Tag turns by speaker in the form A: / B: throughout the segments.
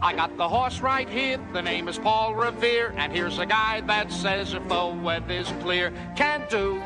A: I got the horse right here, the name is Paul Revere, and here's a guy that says if the weather's clear, can do.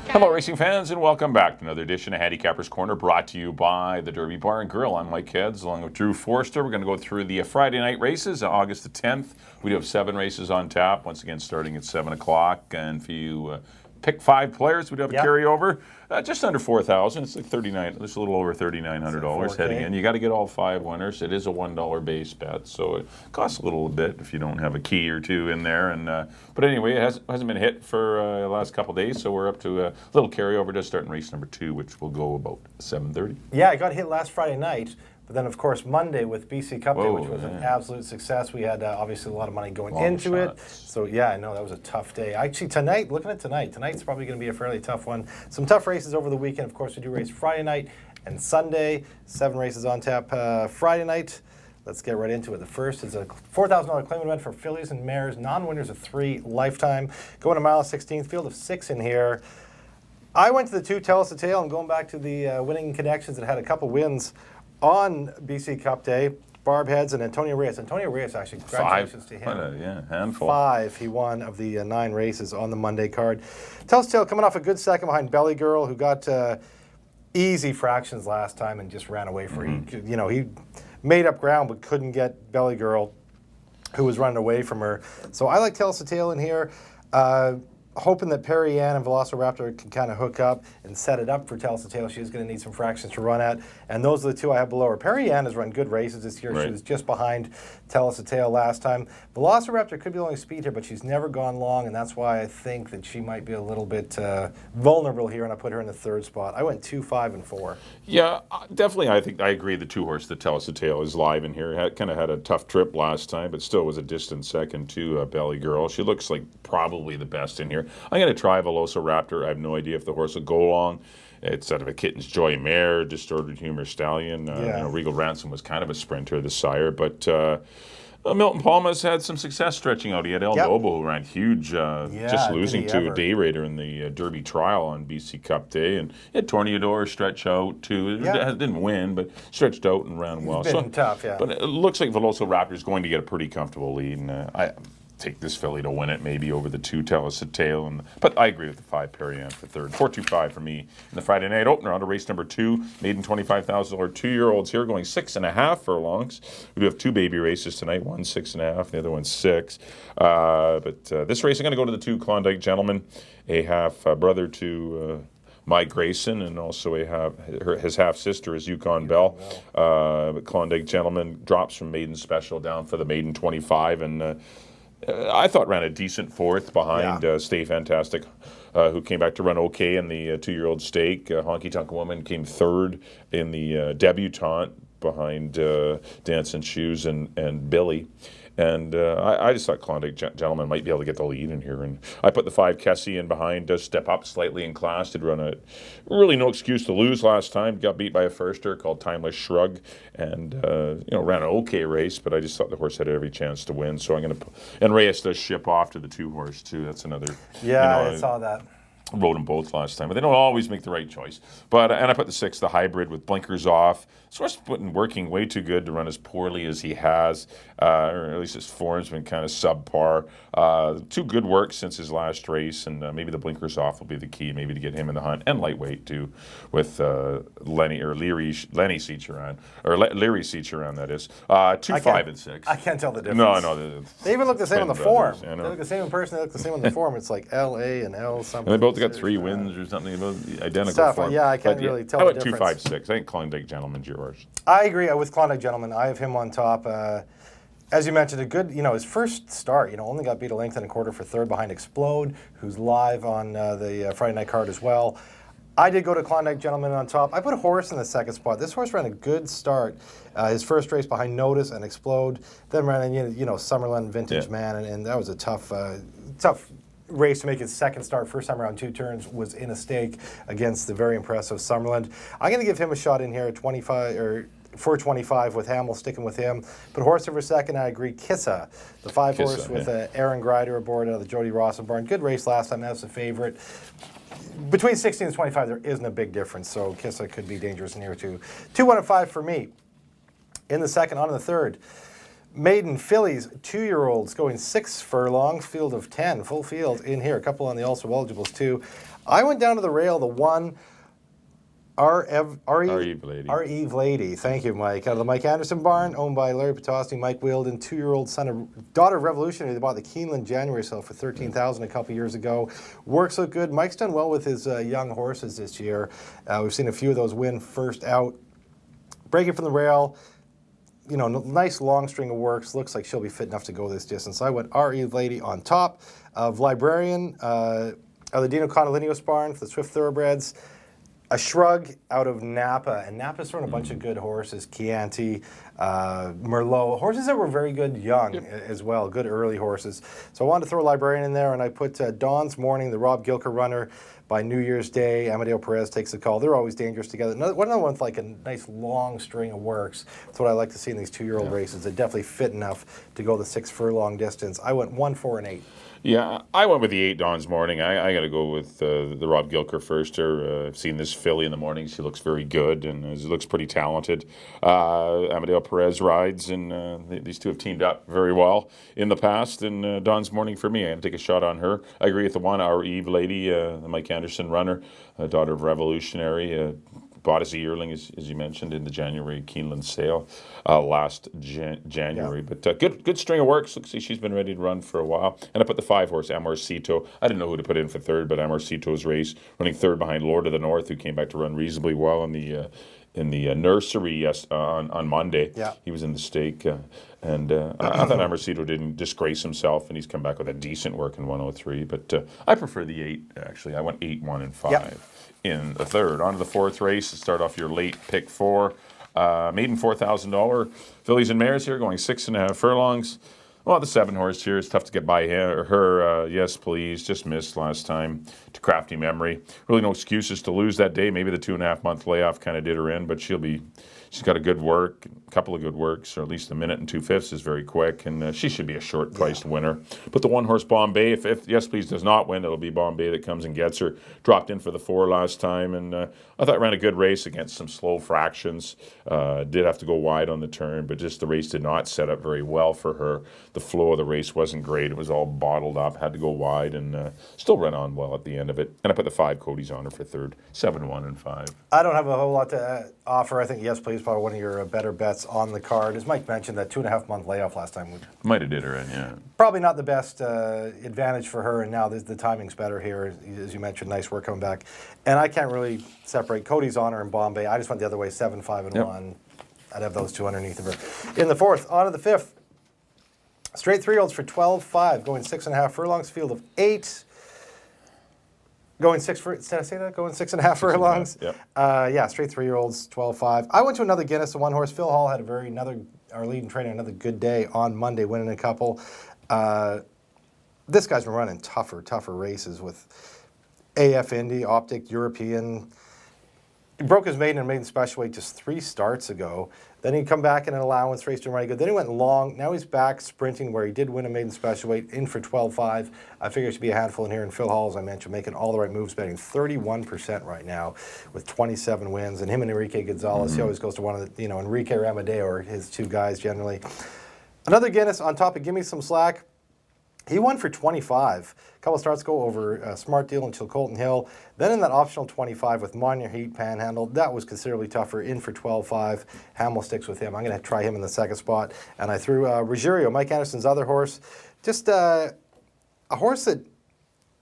B: Hello, racing fans, and welcome back to another edition of Handicapper's Corner, brought to you by the Derby Bar and Grill. I'm Mike Heads, along with Drew Forster. We're going to go through the Friday night races, August the 10th. We do have 7 races on tap, once again starting at 7 o'clock. And if you pick 5 players, we do have a carryover. Just under $4,000. It's like $39. It's a little over $3,900 heading in. You got to get all 5 winners. It is a $1 base bet, so it costs a little bit if you don't have a key or 2 in there. And but anyway, it hasn't been hit for the last couple of days, so we're up to a little carryover, just starting race number 2, which will go about 7:30.
C: Yeah, I got hit last Friday night. But then, of course, Monday with BC Cup Day, which was an absolute success. We had obviously a lot of money going into it. So, yeah, I know that was a tough day. Actually, tonight, looking at tonight's probably going to be a fairly tough one. Some tough races over the weekend. Of course, we do race Friday night and Sunday. 7 races on tap Friday night. Let's get right into it. The first is a $4,000 claim event for fillies and mares. Non-winners of 3 lifetime. Going a mile 16th, field of 6 in here. I went to the 2 Tell Us a Tale. I'm going back to the winning connections that had a couple wins on BC Cup Day. Barb Heads and Antonio Reyes. Antonio Reyes, actually, congratulations to him.
B: Handful.
C: 5 he won of the 9 races on the Monday card. Tell Us a Tale coming off a good second behind Belly Girl, who got easy fractions last time and just ran away for he made up ground but couldn't get Belly Girl, who was running away from her. So I like Tell Us a Tale in here. Hoping that Perry Ann and Velociraptor can kind of hook up and set it up for Tell Us a Tale. She's going to need some fractions to run at. And those are the 2 I have below her. Perry Ann has run good races this year. Right. She was just behind Tell Us a Tale last time. Velociraptor could be the only speed here, but she's never gone long, and that's why I think that she might be a little bit vulnerable here, and I put her in the 3rd spot. I went 2, 5, and 4.
B: Yeah, definitely. I think I agree. The 2 horse that Tell Us a Tale is live in here. Kind of had a tough trip last time, but still was a distant second to Belly Girl. She looks like probably the best in here. I'm going to try Velociraptor. I have no idea if the horse will go long. It's out of a Kitten's Joy mare, Distorted Humor Stallion. Regal Ransom was kind of a sprinter, the sire, but Milton Palma's had some success stretching out. He had El Noble, who ran huge, just losing to a Day Raider in the Derby trial on BC Cup Day, and he had Torneador stretch out too. Didn't win, but stretched out and ran well.
C: It's been tough,
B: But it looks like Velociraptor is going to get a pretty comfortable lead, and I take this filly to win it, maybe over the 2 Tell Us a Tale. But I agree with the 5 Perry Ann for 3rd. 4-2-5 for me in the Friday night opener. On to race number 2, maiden $25,000 2-year-olds here going 6.5 furlongs. We do have 2 baby races tonight. One 6.5, the other one 6. But this race, I'm going to go to the 2 Klondike Gentlemen, a half brother to Mike Grayson, and also his half sister is Yukon Bell. But Klondike Gentleman drops from maiden special down for the maiden 25, and I thought ran a decent 4th behind Stay Fantastic, who came back to run okay in the 2-year-old stake. Honky Tonk Woman came 3rd in the debutante behind Dancing Shoes and Billy. And I just thought Klondike Gentleman might be able to get the lead in here. And I put the 5 Kessie in behind, does step up slightly in class, did run really no excuse to lose last time. Got beat by a firster called Timeless Shrug, and ran an okay race, but I just thought the horse had every chance to win. So I'm going to, and Reyes does ship off to the 2 horse too. That's another.
C: I saw that.
B: Rode them both last time, but they don't always make the right choice. But and I put the 6, the hybrid with blinkers off. This horse has been working way too good to run as poorly as he has, or at least his form's been kind of subpar. 2 good works since his last race, and maybe the blinkers off will be the key, maybe to get him in the hunt, and lightweight too, with Leary Seacharan, or Leary Seacharan, that is. 2, 5, and 6.
C: I can't tell the difference.
B: No.
C: They even look the same on the form. They look the same in person. They look the same on the form. It's like L.A. and L something.
B: And they both got 3 wins or something, identical form.
C: Yeah, I can't really tell
B: the
C: difference.
B: I went 2, 5, 6. I think Klondike Gentleman's yours.
C: I agree with Klondike Gentleman. I have him on top. As you mentioned, a good, his first start, only got beat a length and a quarter for 3rd behind Explode, who's live on the Friday night card as well. I did go to Klondike Gentleman on top. I put a horse in the 2nd spot. This horse ran a good start. His first race behind Notice and Explode, then ran, Summerlin Vintage Man, and that was a tough race to make his 2nd start. First time around 2 turns was in a stake against the very impressive Summerland. I'm going to give him a shot in here at 25 or 425 with Hamill, sticking with him. But horse over 2nd, I agree. Kissa, the 5 horse with Aaron Grider aboard the Jody Rawson barn. Good race last time. That's the favorite. Between 16 and 25, there isn't a big difference, so Kissa could be dangerous in here too. 2, 1, and 5 for me. In the 2nd, on the 3rd. Maiden fillies, 2-year-olds going 6 furlongs, field of 10, full field in here. A couple on the also eligibles too. I went down to the rail, the one.
B: Eve Lady.
C: Eve Lady. Thank you, Mike. Out of the Mike Anderson barn, owned by Larry Potosny, Mike Wielden, 2-year-old daughter of Revolutionary. They bought the Keeneland January sale for $13,000 a couple years ago. Works look good. Mike's done well with his young horses this year. We've seen a few of those win first out. Breaking from the rail. You know, nice long string of works. Looks like she'll be fit enough to go this distance. I went Eve Lady on top of Librarian of the Dino Condolinio barn for the Swift Thoroughbreds. A Shrug out of Napa, and Napa's thrown a bunch of good horses, Chianti, Merlot, horses that were very good young as well, good early horses. So I wanted to throw a Librarian in there, and I put Dawn's Morning, the Rob Gilker runner, by New Year's Day. Amadeo Perez takes the call. They're always dangerous together. Another one with like a nice long string of works. That's what I like to see in these 2-year-old races. They're definitely fit enough to go the 6 furlong distance. I went 1, 4, and 8.
B: Yeah, I went with the 8 Dawn's Morning. I got to go with the Rob Gilker first. I've seen this filly in the morning. She looks very good and she looks pretty talented. Amadeo Perez rides, and these two have teamed up very well in the past. And Dawn's Morning for me, I got to take a shot on her. I agree with the one, Our Eve Lady, the Mike Anderson runner, daughter of Revolutionary. Bought as a yearling, as you mentioned, in the January Keeneland sale last January. But good string of works. Looks like she's been ready to run for a while. And I put the 5-horse, Amorcito. I didn't know who to put in for third, but Amorcito's race, running third behind Lord of the North, who came back to run reasonably well in the nursery on Monday.
C: Yeah.
B: He was in the stake. And I thought Amorcito didn't disgrace himself, and he's come back with a decent work in 103. But I prefer the 8, actually. I went 8, 1, and 5.
C: Yep.
B: In the third. On to the fourth race to start off your late pick 4. Maiden $4,000. Fillies and mares here going 6.5 furlongs. Well, the 7-horse here is tough to get by her. Yes, please. Just missed last time to Crafty Memory. Really no excuses to lose that day. Maybe the 2.5-month layoff kind of did her in, but she's got a good work, a couple of good works, or at least 1 minute and 2/5 is very quick, and she should be a short-priced winner. But the 1-horse Bombay, if Yes Please does not win, it'll be Bombay that comes and gets her. Dropped in for the 4 last time, and I thought ran a good race against some slow fractions. Did have to go wide on the turn, but just the race did not set up very well for her. The flow of the race wasn't great. It was all bottled up, had to go wide, and still ran on well at the end of it. And I put the 5 Cody's on her for third, 7, 1, and 5.
C: I don't have a whole lot to offer. I think Yes Please probably one of your better bets on the card. As Mike mentioned, that 2.5-month layoff last time
B: Might have did her in, yeah.
C: probably not the best advantage for her, and now the timing's better here. As you mentioned, nice work coming back. And I can't really separate Cody's Honor and Bombay. I just went the other way, 7, 5, and 1. I'd have those two underneath of her. In the fourth, on to the fifth. Straight 3-year-olds for 12-5, going 6.5 furlongs, field of 8. Going 6 for, did I say that? Going 6.5 furlongs?
B: Yeah.
C: Straight 3-year-olds, 12-5. I went to another Guinness, the 1-horse. Phil Hall had our leading trainer, another good day on Monday, winning a couple. This guy's been running tougher races with AF Indy, Optic, European. He broke his maiden and maiden special weight just 3 starts ago. Then he'd come back in an allowance race doing really good. Then he went long. Now he's back sprinting where he did win a maiden special weight, in for 12-5. I figure it should be a handful in here. And Phil Hall, as I mentioned, making all the right moves, betting 31% right now with 27 wins. And him and Enrique Gonzalez, he always goes to one of the, Enrique or Amadeo are his 2 guys generally. Another Guinness on top of Gimme Some Slack. He won for 25. A couple starts go over Smart Deal until Colton Hill. Then in that optional 25 with Monument Heat, Panhandle, that was considerably tougher, in for 12-5. Hamill sticks with him. I'm going to try him in the second spot. And I threw Ruggiero, Mike Anderson's other horse. Just a horse that,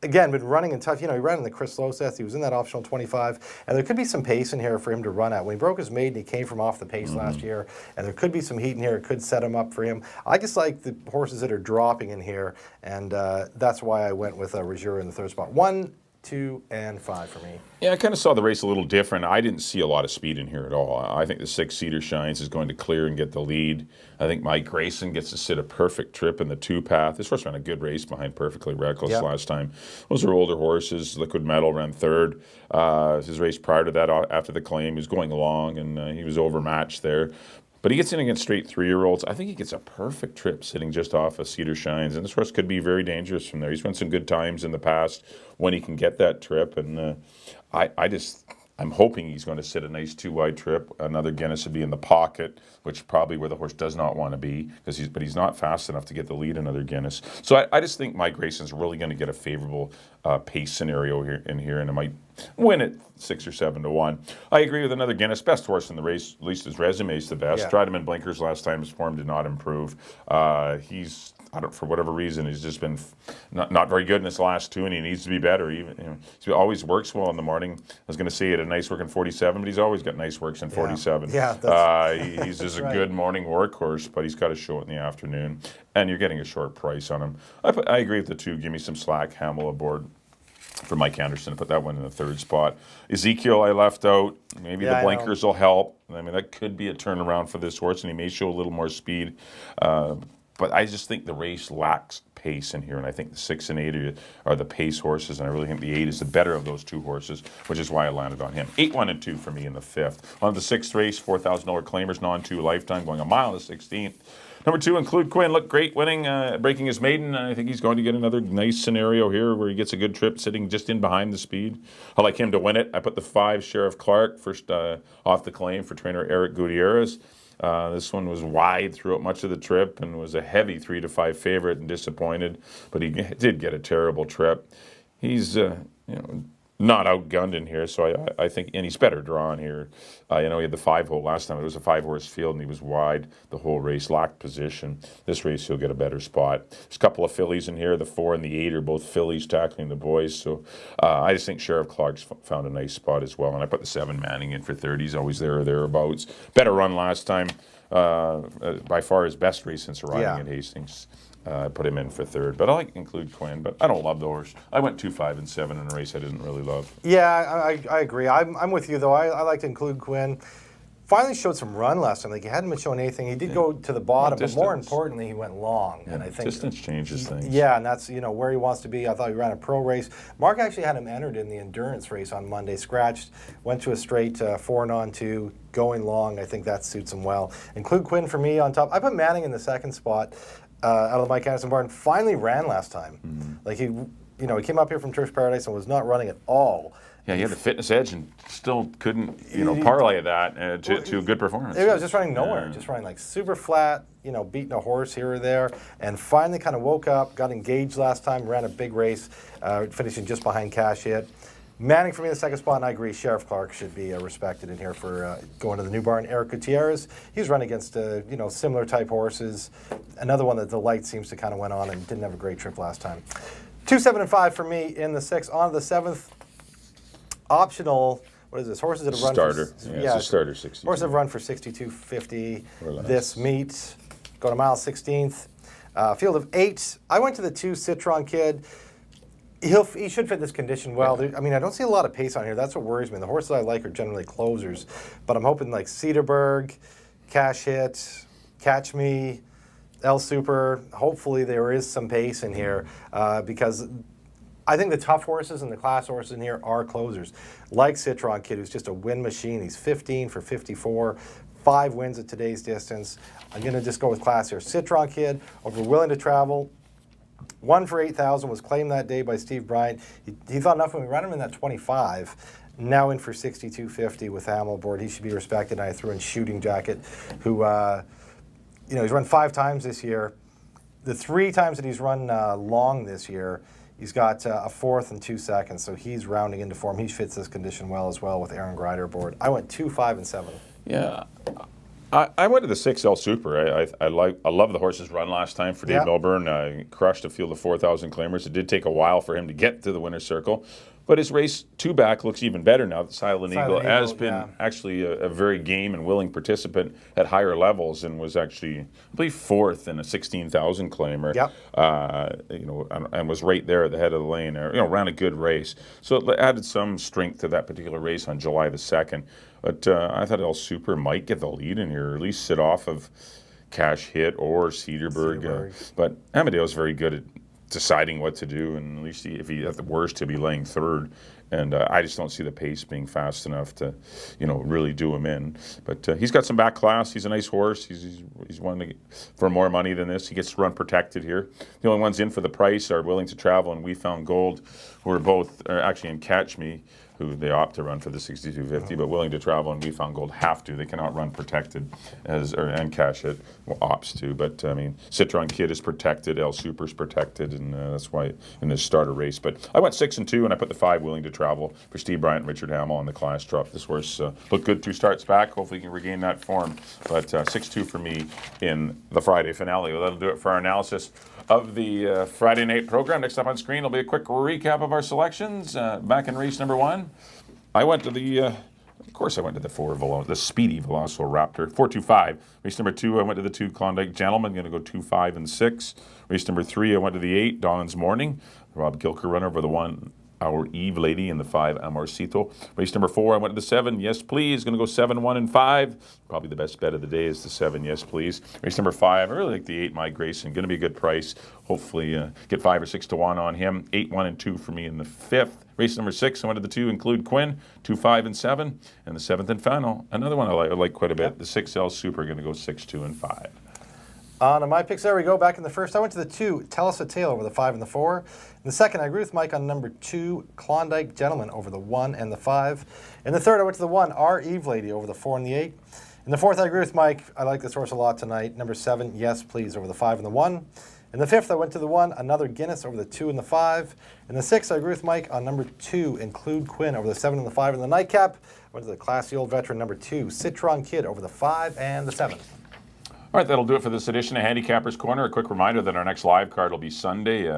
C: again, been running in tough. He ran in the Chris Loseth. He was in that optional 25. And there could be some pace in here for him to run at. When he broke his maiden, he came from off the pace last year. And there could be some heat in here. It could set him up for him. I just like the horses that are dropping in here. And that's why I went with Ruggiero in the third spot. 1, 2, and 5 for me.
B: Yeah, I kind of saw the race a little different. I didn't see a lot of speed in here at all. I think the 6 Cedar Shines is going to clear and get the lead. I think Mike Grayson gets to sit a perfect trip in the 2-path. This horse ran a good race behind Perfectly Reckless last time. Those are older horses. Liquid Metal ran third. His race prior to that, after the claim, he was going along, and he was overmatched there. But he gets in against straight 3-year-olds. I think he gets a perfect trip sitting just off of Cedar Shines. And this horse could be very dangerous from there. He's run some good times in the past when he can get that trip. And I just I'm hoping he's going to sit a nice 2-wide trip. Another Guinness would be in the pocket, which probably where the horse does not want to be, but he's not fast enough to get the lead. Another Guinness. So I just think Mike Grayson's really going to get a favorable pace scenario here, and it might win it 6 or 7 to 1. I agree with another Guinness, best horse in the race. At least his resume is the best.
C: Yeah.
B: Tried him in blinkers last time. His form did not improve. For whatever reason, he's just been not very good in his last 2, and he needs to be better. He always works well in the morning. I was going to say he had a nice work in 47, but he's always got nice works in 47.
C: Yeah,
B: he's just
C: right.
B: a good morning workhorse, but he's got to show it in the afternoon, and you're getting a short price on him. I agree with the 2. Give me some slack. Hamill aboard for Mike Anderson. I put that one in the 3rd spot. Ezekiel I left out. Maybe the blinkers will help. I mean, that could be a turnaround for this horse, and he may show a little more speed. But I just think the race lacks pace in here, and I think the 6 and 8 are the pace horses, and I really think the 8 is the better of those 2 horses, which is why I landed on him. 8, 1, and 2 for me in the 5th. On the 6th race, $4,000 claimers, non-2 lifetime, going a mile in the 16th. Number 2, Include Quinn, looked great winning, breaking his maiden. I think he's going to get another nice scenario here where he gets a good trip sitting just in behind the speed. I like him to win it. I put the 5, Sheriff Clark, first off the claim for trainer Eric Gutierrez. This one was wide throughout much of the trip and was a heavy 3 to 5 favorite and disappointed, but he did get a terrible trip. He's not outgunned in here, so I think, and he's better drawn here. He had the 5-hole last time. It was a 5-horse field, and he was wide the whole race, lacked position. This race, he'll get a better spot. There's a couple of fillies in here. The 4 and the 8 are both fillies tackling the boys, so I just think Sheriff Clark's found a nice spot as well, and I put the 7 Manning in for 30. He's always there or thereabouts. Better run last time. By far his best race since arriving at Hastings. I put him in for 3rd, but I like Include Quinn, but I don't love the horse. I went 2, 5, and 7 in a race I didn't really love.
C: Yeah, I agree. I'm with you, though. I like to Include Quinn. Finally showed some run last time. Like, he hadn't been showing anything. He did go to the bottom, but more importantly, he went long.
B: Yeah,
C: and I think
B: distance changes things.
C: Yeah, and that's where he wants to be. I thought he ran a pro race. Mark actually had him entered in the endurance race on Monday. Scratched, went to a straight 4 and on 2, going long. I think that suits him well. Include Quinn for me on top. I put Manning in the 2nd spot out of the Mike Anderson barn. Finally ran last time. Mm-hmm. Like he came up here from Turf's Paradise and was not running at all.
B: Yeah, he had the fitness edge and still couldn't, parlay that to a good performance.
C: I was just running nowhere, just running like super flat, beating a horse here or there, and finally kind of woke up, got engaged last time, ran a big race, finishing just behind Cash Hit. Manning for me in the 2nd spot, and I agree, Sheriff Clark should be respected in here for going to the new barn. Eric Gutierrez, he's running against similar type horses. Another one that the light seems to kind of went on and didn't have a great trip last time. 2, 7, and 5 for me in the 6th. On the 7th, optional. What is this? Horses that have run
B: starter.
C: For,
B: it's a starter 60.
C: Horses have run for 62.50 this meet. Go to mile 16th. Field of 8. I went to the 2 Citron Kid. He should fit this condition well. I mean, I don't see a lot of pace on here. That's what worries me. The horses I like are generally closers, but I'm hoping like Cedarburg, Cash Hit, Catch Me, El Super. Hopefully there is some pace in here because I think the tough horses and the class horses in here are closers. Like Citron Kid, who's just a win machine. He's 15 for 54, 5 wins at today's distance. I'm going to just go with class here. Citron Kid, over Willing to Travel. 1 for 8,000 was claimed that day by Steve Bryant. He thought enough when we ran him in that 25. Now in for 62.50 with Hamill aboard. He should be respected. And I threw in Shooting Jacket, who he's run 5 times this year. The 3 times that he's run long this year, he's got a 4th and 2 seconds. So he's rounding into form. He fits this condition well as well with Aaron Grider aboard. I went 2, 5, and 7.
B: Yeah. I went to the 6 El Super. I love the horse's run last time for Dave Milburn. Crushed a field of 4,000 claimers. It did take a while for him to get to the winner's circle, but his race 2 back looks even better now. The Silent Eagle has been actually a very game and willing participant at higher levels and was actually, I believe, 4th in a 16,000 claimer.
C: Yep.
B: And was right there at the head of the lane. Ran a good race. So it added some strength to that particular race on July the 2nd. But I thought El Super might get the lead in here, or at least sit off of Cash Hit or Cedarburg. But Amadeo's very good at deciding what to do, and at least if he at the worst, he'll be laying 3rd. And I just don't see the pace being fast enough to, really do him in. But he's got some back class. He's a nice horse. He's one to get for more money than this. He gets run protected here. The only ones in for the price are Willing to Travel and We Found Gold, who are both actually in Catch Me. who they opt to run for the 6250, but Willing to Travel and We Found Gold have to. They cannot run protected and cash it. Well, opts to, but I mean, Citron Kid is protected, El Super's protected, and that's why in this starter race. But I went 6 and 2, and I put the 5 Willing to Travel for Steve Bryant and Richard Hamill on the class drop. This horse looked good 2 starts back. Hopefully, he can regain that form. But 6-2 for me in the Friday finale. Well, that'll do it for our analysis of the Friday night program. Next up on screen will be a quick recap of our selections. Back in race number 1, I went to the, of course I went to the speedy Velociraptor, 4-2-5. Race number 2, I went to the 2 Klondike Gentleman, going to go 2-5 and 6. Race number 3, I went to the 8 Dawn's Morning. Rob Gilker runner over the 1 Our Eve Lady in the 5 Amorcito. Race number 4, I went to the 7 Yes Please, going to go 7, 1 and 5. Probably the best bet of the day is the 7 Yes Please. Race number 5, I really like the 8 My Grayson, going to be a good price. Hopefully get 5 or 6 to 1 on him. 8, 1 and 2 for me in the 5th. Race number 6, I went to the 2 Include Quinn, 2, 5 and 7. And the 7th and final, another one I like quite a bit. The 6L Super, going to go 6, 2 and 5.
C: On my picks, there we go. Back in the first, I went to the 2, Tell Us a Tale over the 5 and the 4. In the second, I agree with Mike on number 2, Klondike Gentleman over the 1 and the 5. In the third, I went to the 1, Our Eve Lady over the 4 and the 8. In the fourth, I agree with Mike. I like this horse a lot tonight. Number 7, Yes Please over the 5 and the 1. In the fifth, I went to the 1, Another Guinness over the 2 and the 5. In the sixth, I agree with Mike on number 2, Include Quinn over the 7 and the 5. In the nightcap, I went to the classy old veteran number 2, Citron Kid over the 5 and the 7.
B: All right, that'll do it for this edition of Handicapper's Corner. A quick reminder that our next live card will be Sunday.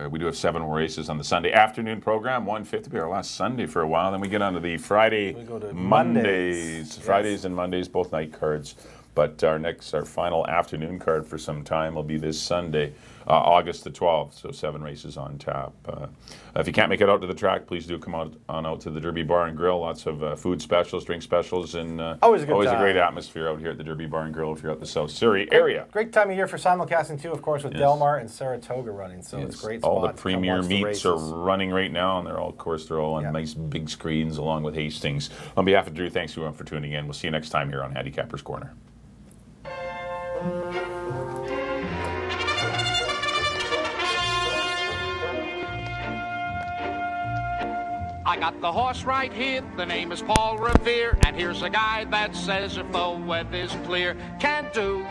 B: We do have 7 more races on the Sunday afternoon program. 1:50 will be our last Sunday for a while. Then we get on to the Friday,
C: We go to
B: Mondays.
C: Yes.
B: Fridays and Mondays, both night cards. But our final afternoon card for some time will be this Sunday, August the 12th. So 7 races on tap. If you can't make it out to the track, please do come out to the Derby Bar and Grill. Lots of food specials, drink specials, and
C: Always a good time.
B: great atmosphere out here at the Derby Bar and Grill if you're at the South Surrey area.
C: Great time of year for simulcasting too, of course, with Delmar and Saratoga running. So it's a great spot.
B: All the
C: to come
B: premier
C: watch the
B: meets are
C: races.
B: running right now, and they're all on nice big screens along with Hastings. On behalf of Drew, thanks everyone for tuning in. We'll see you next time here on Handicapper's Corner.
A: I got the horse right here, the name is Paul Revere, and here's a guy that says if the weather's clear, can do